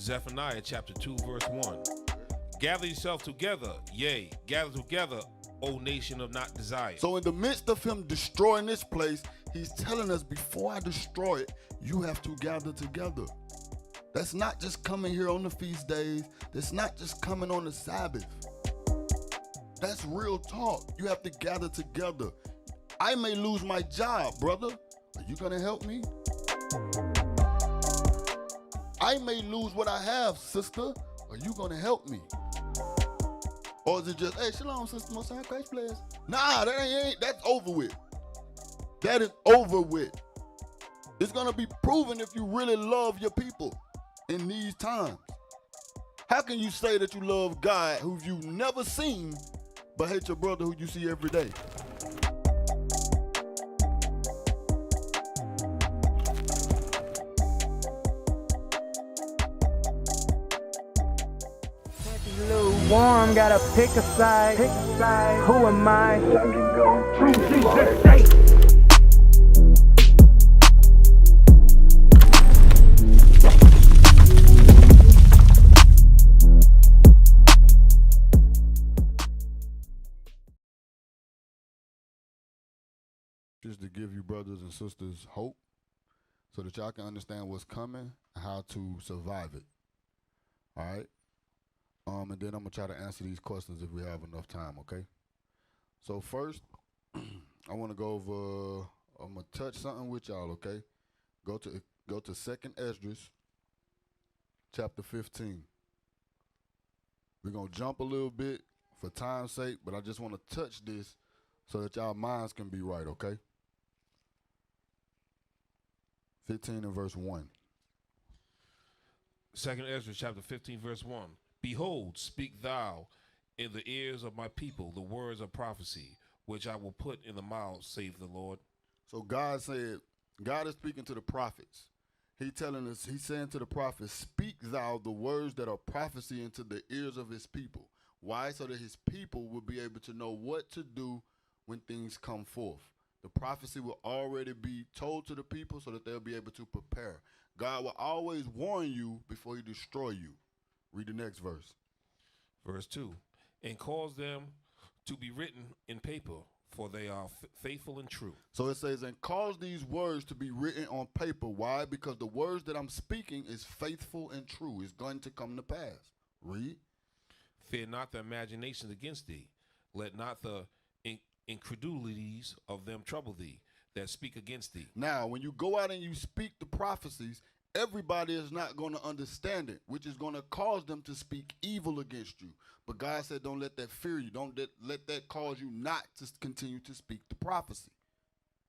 Zephaniah chapter 2, verse 1. Gather yourself together, yea, gather together, O nation of not desire. So in the midst of him destroying this place, he's telling us, before I destroy it, you have to gather together. That's not just coming here on the feast days. That's not just coming on the Sabbath. That's real talk. You have to gather together. I may lose my job, brother. Are you gonna help me? I may lose what I have, sister. Are you gonna help me? Or is it just, hey, shalom, sister, most high Christ players? Nah, that's over with. That is over with. It's gonna be proven if you really love your people in these times. How can you say that you love God who you've never seen, but hate your brother who you see every day? Warm, gotta pick a side. Who am I? Just to give you brothers and sisters hope so that y'all can understand what's coming and how to survive it. All right? And then I'm going to try to answer these questions if we have enough time, okay? So first, I want to go over, I'm going to touch something with y'all, okay? Go to 2nd Esdras, chapter 15. We're going to jump a little bit for time's sake, but I just want to touch this so that y'all minds can be right, okay? 15 and verse 1. 2nd Ezra chapter 15, verse 1. Behold, speak thou in the ears of my people the words of prophecy, which I will put in the mouth, saith the Lord. So God said, God is speaking to the prophets. He's saying to the prophets, speak thou the words that are prophecy into the ears of his people. Why? So that his people will be able to know what to do when things come forth. The prophecy will already be told to the people so that they'll be able to prepare. God will always warn you before he destroy you. Read the next verse. Verse 2. And cause them to be written in paper, for they are faithful and true. So it says, and cause these words to be written on paper. Why? Because the words that I'm speaking is faithful and true. It's going to come to pass. Read. Fear not the imaginations against thee. Let not the incredulities of them trouble thee that speak against thee. Now, when you go out and you speak the prophecies, everybody is not going to understand it, which is going to cause them to speak evil against you. But God said, don't let that fear you. Don't let that cause you not to continue to speak the prophecy.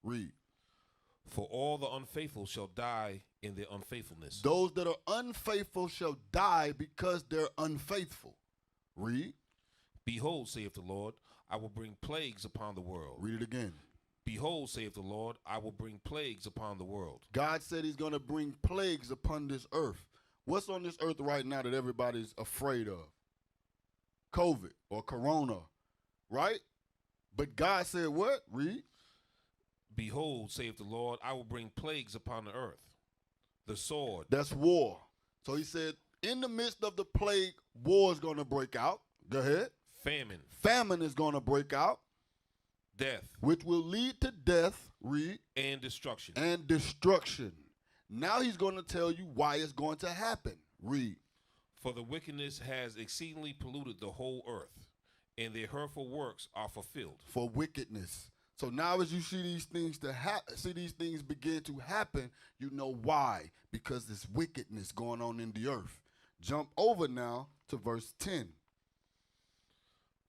Read. For all the unfaithful shall die in their unfaithfulness. Those that are unfaithful shall die because they're unfaithful. Read. Behold, saith the Lord, I will bring plagues upon the world. Read it again. Behold, saith the Lord, I will bring plagues upon the world. God said he's going to bring plagues upon this earth. What's on this earth right now that everybody's afraid of? COVID or corona, right? But God said what? Read. Behold, saith the Lord, I will bring plagues upon the earth. The sword. That's war. So he said, in the midst of the plague, war is going to break out. Go ahead. Famine. Famine is going to break out. Death. Which will lead to death. Read. And destruction. And destruction. Now he's going to tell you why it's going to happen. Read. For the wickedness has exceedingly polluted the whole earth, and their hurtful works are fulfilled. For wickedness. So now as you see these things begin to happen, you know why. Because there's wickedness going on in the earth. Jump over now to verse 10.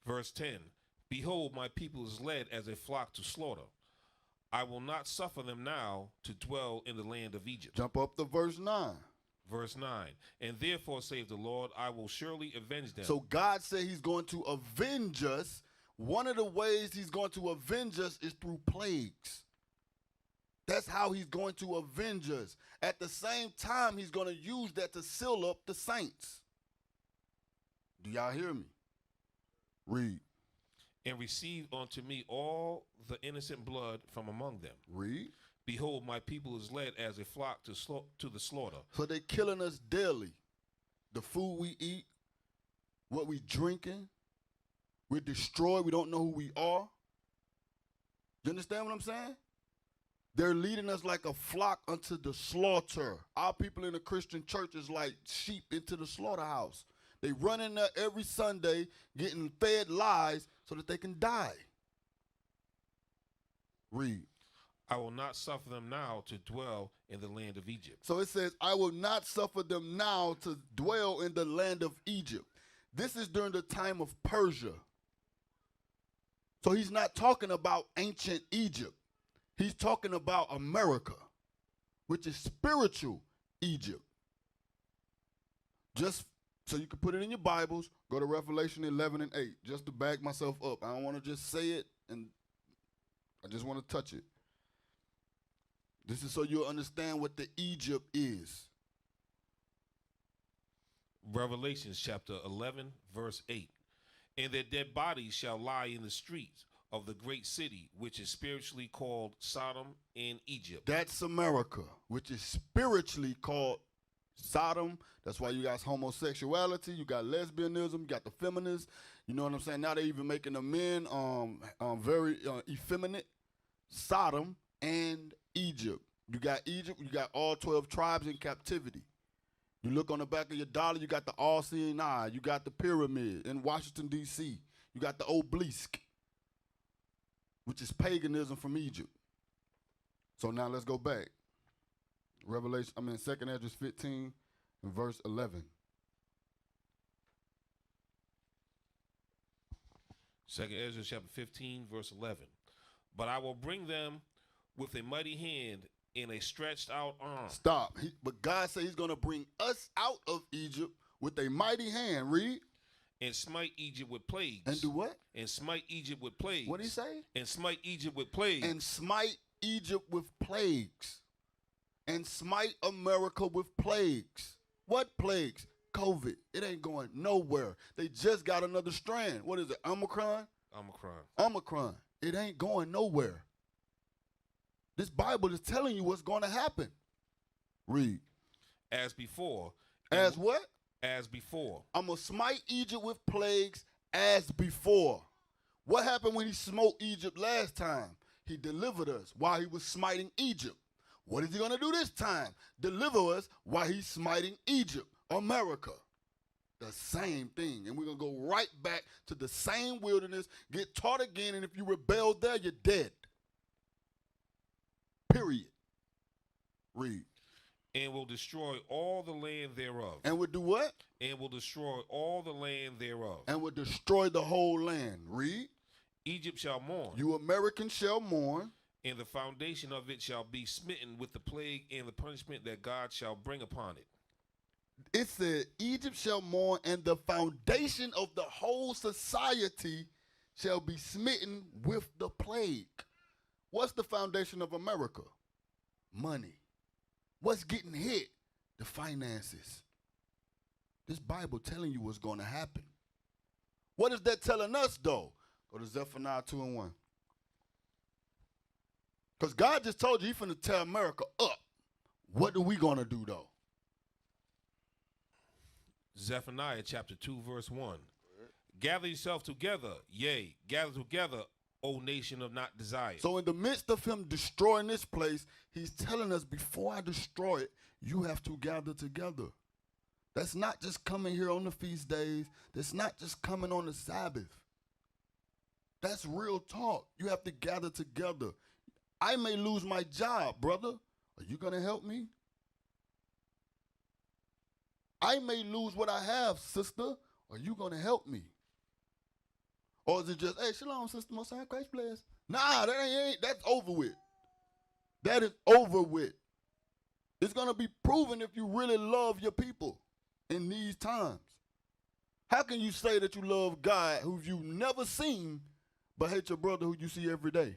Verse 10. Behold, my people is led as a flock to slaughter. I will not suffer them now to dwell in the land of Egypt. Jump up to verse 9. Verse 9. And therefore, saith the Lord, I will surely avenge them. So God said he's going to avenge us. One of the ways he's going to avenge us is through plagues. That's how he's going to avenge us. At the same time, he's going to use that to seal up the saints. Do y'all hear me? Read. And receive unto me all the innocent blood from among them. Read. Behold, my people is led as a flock to the slaughter. So they're killing us daily. the food we eat, what we drinking. We're destroyed. We don't know who we are. You understand what I'm saying? They're leading us like a flock unto the slaughter. Our people in the Christian church is like sheep into the slaughterhouse. They run in there every Sunday getting fed lies so that they can die. Read. I will not suffer them now to dwell in the land of Egypt. So it says, I will not suffer them now to dwell in the land of Egypt. This is during the time of Persia. So he's not talking about ancient Egypt. He's talking about America, which is spiritual Egypt. Just so you can put it in your Bibles, go to Revelation 11 and 8, just to back myself up. I don't want to just say it, and I just want to touch it. This is so you'll understand what the Egypt is. Revelation chapter 11, verse 8. And their dead bodies shall lie in the streets of the great city, which is spiritually called Sodom and Egypt. That's America, which is spiritually called Sodom. That's why you got homosexuality, you got lesbianism, you got the feminists. You know what I'm saying? Now they're even making the men very effeminate. Sodom and Egypt. You got Egypt, you got all 12 tribes in captivity. You look on the back of your dollar, you got the all-seeing eye, you got the pyramid in Washington, D.C., you got the obelisk, which is paganism from Egypt. So now let's go back. 2nd Ezra 15 and verse 11. 2nd Ezra chapter 15, verse 11. But I will bring them with a mighty hand and a stretched out arm. Stop. But God said he's going to bring us out of Egypt with a mighty hand. Read. And smite Egypt with plagues. And do what? And smite Egypt with plagues. What did he say? And smite Egypt with plagues. And smite Egypt with plagues. And smite America with plagues. What plagues? COVID. It ain't going nowhere. They just got another strand. What is it? Omicron? Omicron. It ain't going nowhere. This Bible is telling you what's going to happen. Read. As before. As what? As before. I'm going to smite Egypt with plagues as before. What happened when he smote Egypt last time? He delivered us while he was smiting Egypt. What is he going to do this time? Deliver us while he's smiting Egypt, America. The same thing. And we're going to go right back to the same wilderness, get taught again, and if you rebel there, you're dead. Period. Read. And will destroy all the land thereof. And will do what? And will destroy all the land thereof. And will destroy the whole land. Read. Egypt shall mourn. You Americans shall mourn. And the foundation of it shall be smitten with the plague and the punishment that God shall bring upon it. It said, Egypt shall mourn, and the foundation of the whole society shall be smitten with the plague. What's the foundation of America? Money. What's getting hit? The finances. This Bible telling you what's going to happen. What is that telling us, though? Go to Zephaniah 2 and 1. Because God just told you he's finna tear America up. What are we going to do, though? Zephaniah chapter 2, verse 1. Gather yourself together, yea, gather together, O nation of not desire. So in the midst of him destroying this place, he's telling us, before I destroy it, you have to gather together. That's not just coming here on the feast days. That's not just coming on the Sabbath. That's real talk. You have to gather together. I may lose my job, brother. Are you going to help me? I may lose what I have, sister. Are you going to help me? Or is it just, hey, shalom, sister, most high Christ bless? Nah, that's over with. That is over with. It's going to be proven if you really love your people in these times. How can you say that you love God who you've never seen but hate your brother who you see every day?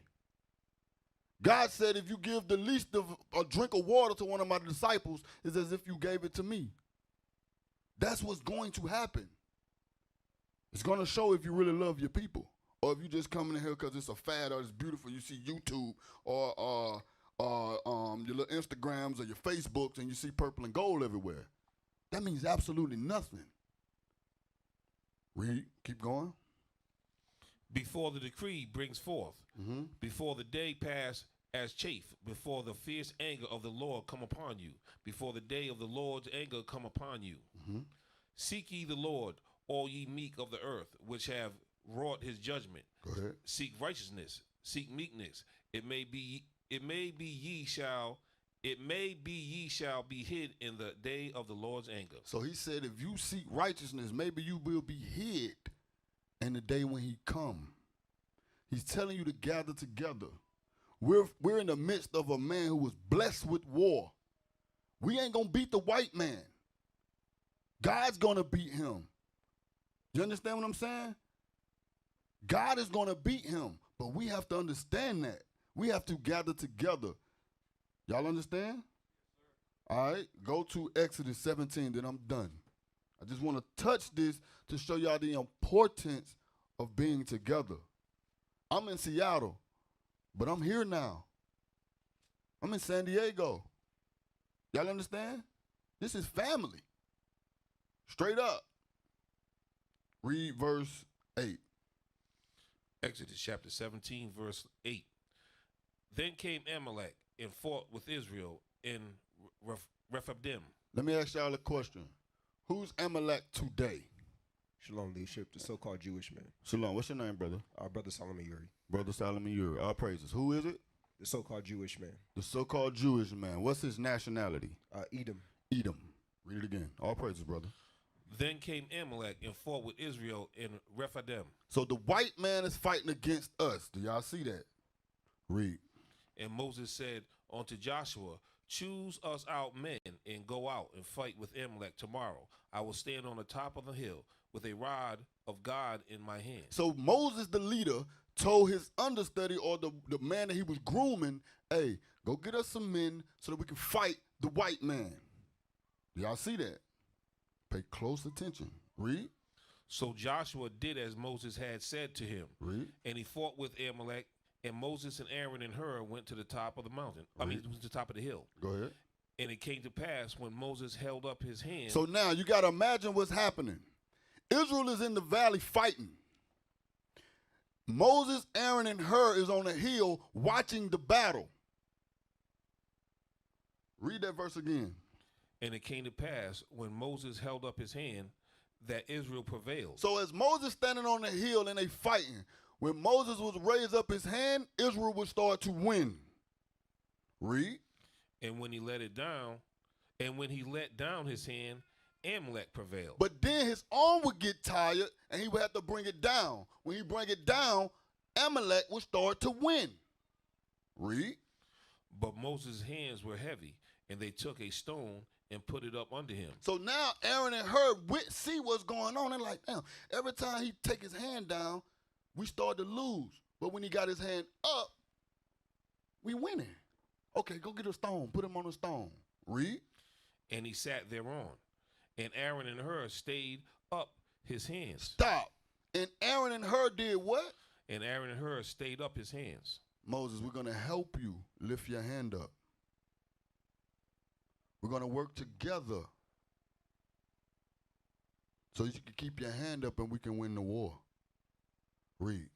God said if you give the least of a drink of water to one of my disciples, it's as if you gave it to me. That's what's going to happen. It's going to show if you really love your people, or if you just coming in here because it's a fad or it's beautiful. You see YouTube or your little Instagrams or your Facebooks and you see purple and gold everywhere. That means absolutely nothing. Read, keep going. Before the decree brings forth, before the day pass as chaff, before the fierce anger of the Lord come upon you, before the day of the Lord's anger come upon you. Seek ye the Lord, all ye meek of the earth, which have wrought his judgment. Go ahead. Seek righteousness, seek meekness. It may be ye shall be hid in the day of the Lord's anger. So he said, if you seek righteousness, maybe you will be hid in the day when he come. He's telling you to gather together. We're in the midst of a man who was blessed with war. We ain't gonna beat the white man. God's gonna beat him. You understand what I'm saying? God is gonna beat him, but we have to understand that. We have to gather together. Y'all understand? All right, go to Exodus 17, then I'm done. I just want to touch this to show y'all the importance of being together. I'm in Seattle, but I'm here now. I'm in San Diego. Y'all understand? This is family. Straight up. Read verse 8. Exodus chapter 17, verse 8. Then came Amalek and fought with Israel in Rephidim. Let me ask y'all a question. Who's Amalek today? Shalom, leadership, the so-called Jewish man. Shalom. What's your name, brother? Our brother Solomon Yuri, Brother Solomon Yuri. All praises. Who is it? the so-called Jewish man. The so-called Jewish man. What's his nationality? Edom. Edom. Read it again. All praises, brother. Then came Amalek and fought with Israel in Rephidim. So the white man is fighting against us. Do y'all see that? Read. And Moses said unto Joshua, choose us out men and go out and fight with Amalek tomorrow. I will stand on the top of the hill with a rod of God in my hand. So Moses, the leader, told his understudy or the man that he was grooming, hey, go get us some men so that we can fight the white man. Y'all see that? Pay close attention. Read. So Joshua did as Moses had said to him. Read. And he fought with Amalek, and Moses and Aaron and Hur went to the top of the mountain. To the top of the hill. Go ahead. And it came to pass when Moses held up his hand. So now you got to imagine what's happening. Israel is in the valley fighting. Moses, Aaron, and Hur is on the hill watching the battle. Read that verse again. And it came to pass when Moses held up his hand that Israel prevailed. So as Moses standing on the hill and they fighting, when Moses was raised up his hand, Israel would start to win. Read. And when he let down his hand, Amalek prevailed. But then his arm would get tired and he would have to bring it down. When he bring it down, Amalek would start to win. Read. But Moses' hands were heavy, and they took a stone and put it up under him. So now Aaron and Hur see what's going on. They're like, damn, every time he take his hand down, we start to lose. But when he got his hand up, we winning. Okay, go get a stone. Put him on a stone. Read. And he sat thereon. And Aaron and Hur stayed up his hands. Stop. And Aaron and Hur did what? And Aaron and Hur stayed up his hands. Moses, we're going to help you lift your hand up. We're going to work together so you can keep your hand up and we can win the war. Read.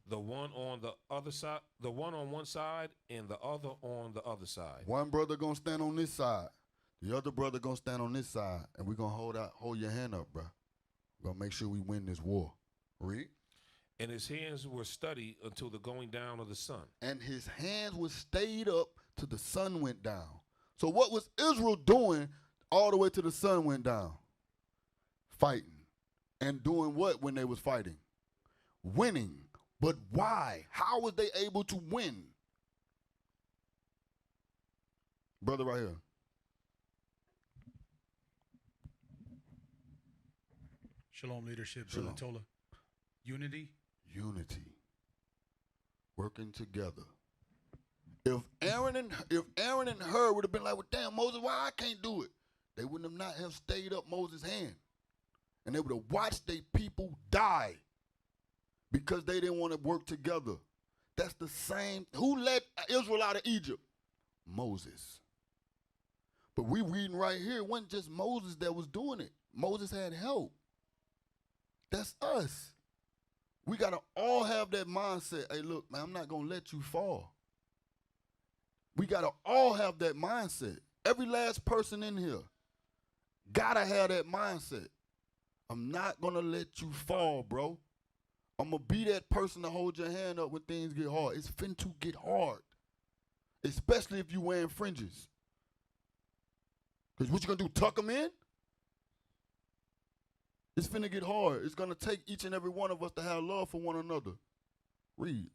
The one on the other side, the one on one side and the other on the other side. One brother going to stand on this side. The other brother going to stand on this side. And we're going to hold your hand up, bro. We're going to make sure we win this war. Read. And his hands were steady until the going down of the sun. And his hands were stayed up till the sun went down. So what was Israel doing all the way till the sun went down? Fighting. And doing what when they was fighting? Winning. But why? How was they able to win? Brother right here. Shalom leadership, Shalom. Brother Tola. Unity. Unity. Working together. If Aaron and Hur would have been like, well, damn, Moses, why I can't do it? They wouldn't have not have stayed up Moses' hand. And they would have watched their people die because they didn't want to work together. That's the same. Who led Israel out of Egypt? Moses. But we reading right here, it wasn't just Moses that was doing it. Moses had help. That's us. We got to all have that mindset. Hey, look, man, I'm not going to let you fall. We got to all have that mindset. Every last person in here got to have that mindset. I'm not going to let you fall, bro. I'm going to be that person to hold your hand up when things get hard. It's fin to get hard, especially if you wearing fringes. Because what you going to do, tuck them in? It's finna get hard. It's going to take each and every one of us to have love for one another. Read.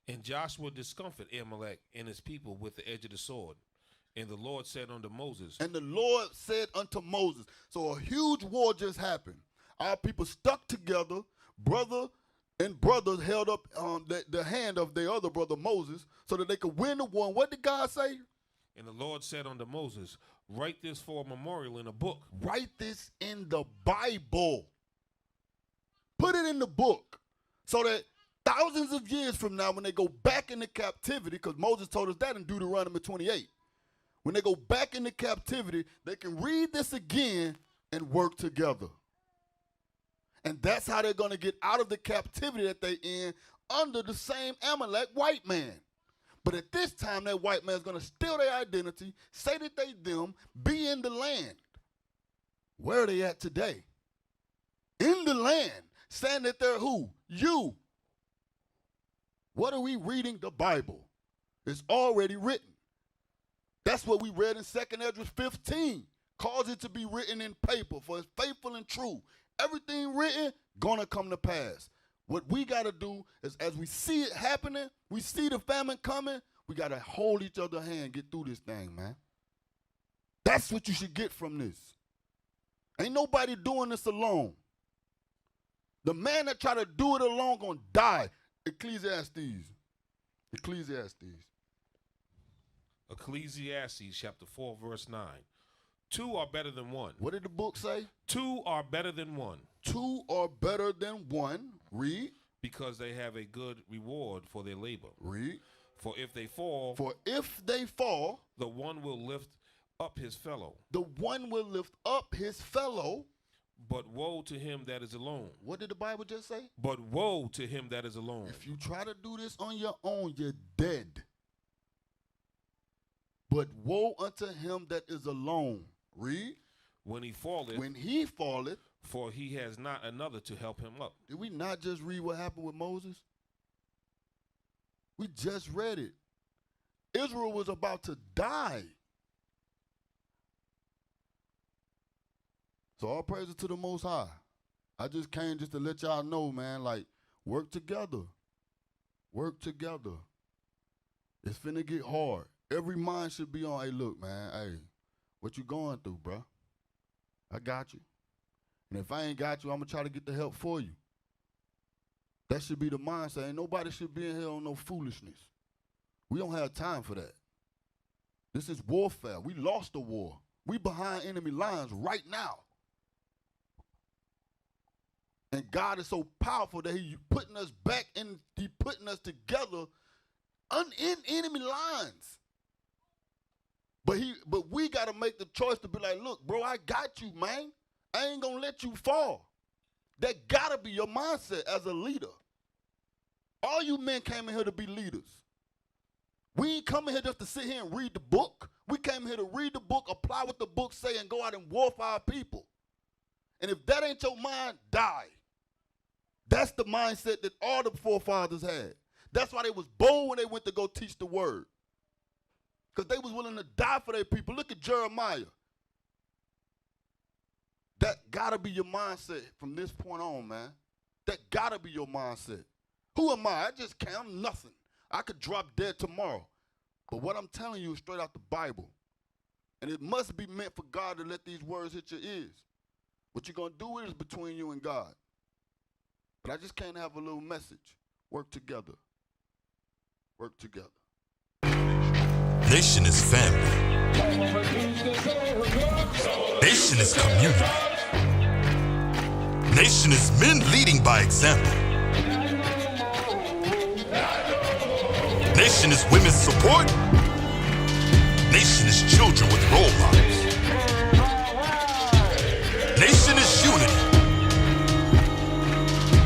And Joshua discomfited Amalek and his people with the edge of the sword. And the Lord said unto Moses. And the Lord said unto Moses. So a huge war just happened. Our people stuck together. Brother and brothers held up the hand of their other brother Moses so that they could win the war. And what did God say? And the Lord said unto Moses, write this for a memorial in a book. Write this in the Bible. Put it in the book so that thousands of years from now, when they go back into captivity, because Moses told us that in Deuteronomy 28, when they go back into captivity, they can read this again and work together. And that's how they're going to get out of the captivity that they in under the same Amalek white man. But at this time, that white man's going to steal their identity, say that they them, be in the land. Where are they at today? In the land, saying that they're who? You. What are we reading? The Bible. It's already written. That's what we read in 2nd Ezra 15. Cause it to be written in paper, for it's faithful and true. Everything written, gonna come to pass. What we got to do is, as we see it happening, we see the famine coming, we got to hold each other's hand, get through this thing, man. That's what you should get from this. Ain't nobody doing this alone. The man that try to do it alone gonna die. Ecclesiastes chapter 4, verse 9. Two are better than one. What did the book say? Two are better than one. Two are better than one. Read. Because they have a good reward for their labor. Read. For if they fall, the one will lift up his fellow. But woe to him that is alone. What did the Bible just say? But woe to him that is alone. If you try to do this on your own, you're dead. But woe unto him that is alone. Read. When he falleth, for he has not another to help him up. Did we not just read what happened with Moses? We just read it. Israel was about to die. So all praises to the Most High. I just came just to let y'all know, man, like, work together. Work together. It's finna get hard. Every mind should be on, hey, look, man, hey, what you going through, bro? I got you. And if I ain't got you, I'm going to try to get the help for you. That should be the mindset. Ain't nobody should be in here on no foolishness. We don't have time for that. This is warfare. We lost the war. We behind enemy lines right now. And God is so powerful that he putting us back in, he putting us together in enemy lines. But we got to make the choice to be like, look, bro, I got you, man. I ain't going to let you fall. That got to be your mindset as a leader. All you men came in here to be leaders. We ain't coming here just to sit here and read the book. We came here to read the book, apply what the book say, and go out and war for our people. And if that ain't your mind, die. That's the mindset that all the forefathers had. That's why they was bold when they went to go teach the word. Because they was willing to die for their people. Look at Jeremiah. That got to be your mindset from this point on, man. That got to be your mindset. Who am I? I just can't. I'm nothing. I could drop dead tomorrow. But what I'm telling you is straight out the Bible. And it must be meant for God to let these words hit your ears. What you're going to do with it is between you and God. But I just can't have a little message. Work together. Work together. Nation is family. Nation is community. Nation is men leading by example. Nation is women's support. Nation is children with role models. Nation is unity.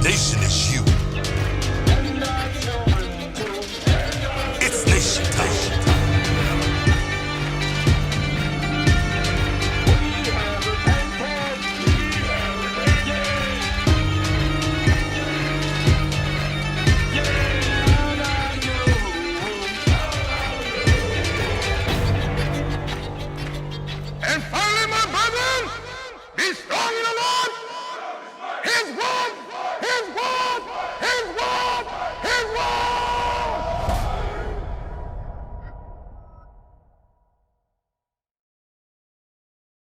Nation is you. It's nation time. And finally, my brethren, be strong in the Lord. His word